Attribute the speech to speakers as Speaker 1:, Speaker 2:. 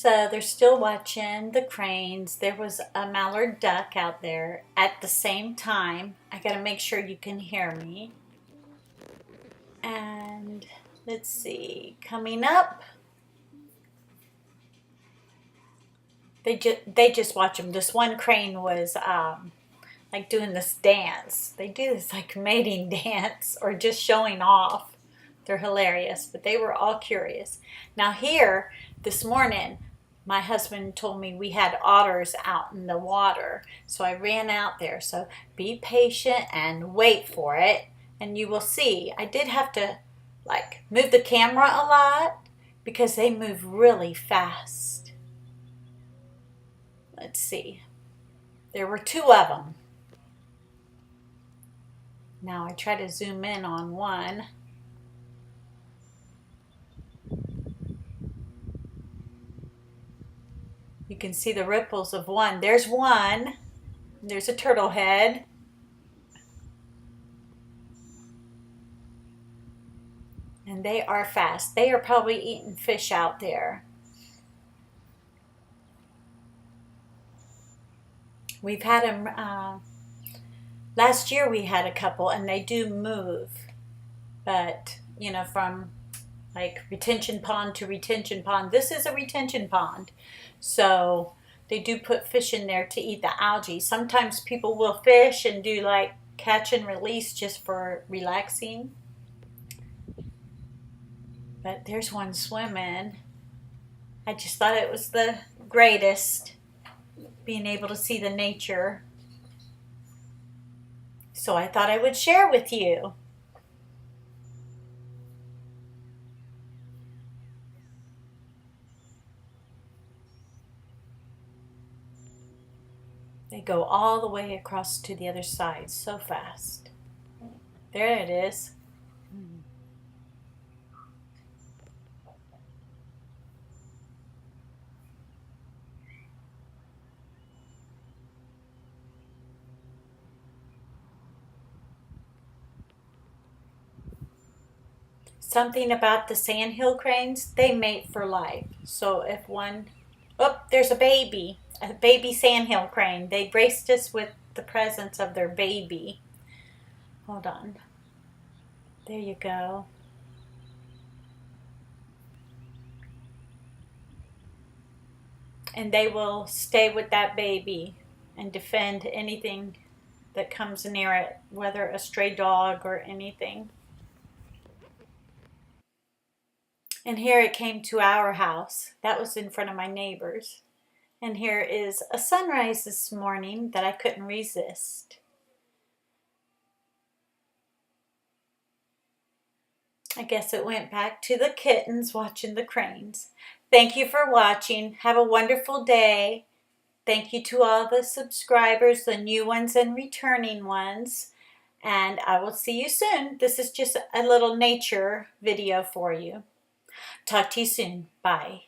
Speaker 1: So they're still watching the cranes. There was a mallard duck out there at the same time. I gotta make sure you can hear me. And let's see, coming up. They just watch them. This one crane was like doing this dance. They do this like mating dance or just showing off. They're hilarious, but they were all curious. Now here, this morning, my husband told me we had otters out in the water. So I ran out there. So be patient and wait for it. And you will see, I did have to like move the camera a lot because they move really fast. Let's see. There were two of them. Now I try to zoom in on one. You can see the ripples of one. There's one. There's a turtle head. And they are fast. They are probably eating fish out there. We've had them, last year we had a couple and they do move. But, you know, from like retention pond to retention pond. This is a retention pond. So they do put fish in there to eat the algae. Sometimes people will fish and do like catch and release just for relaxing. But there's one swimming. I just thought it was the greatest, being able to see the nature. So I thought I would share with you. They go all the way across to the other side so fast. There it is. Something about the Sandhill cranes, they mate for life. So if one, oh, there's a baby Sandhill crane. They graced us with the presence of their baby. Hold on. There you go. And they will stay with that baby and defend anything that comes near it, whether a stray dog or anything. And here it came to our house. That was in front of my neighbor's. And here is a sunrise this morning that I couldn't resist. I guess it went back to the kittens watching the cranes. Thank you for watching. Have a wonderful day. Thank you to all the subscribers, the new ones and returning ones. And I will see you soon. This is just a little nature video for you. Talk to you soon. Bye.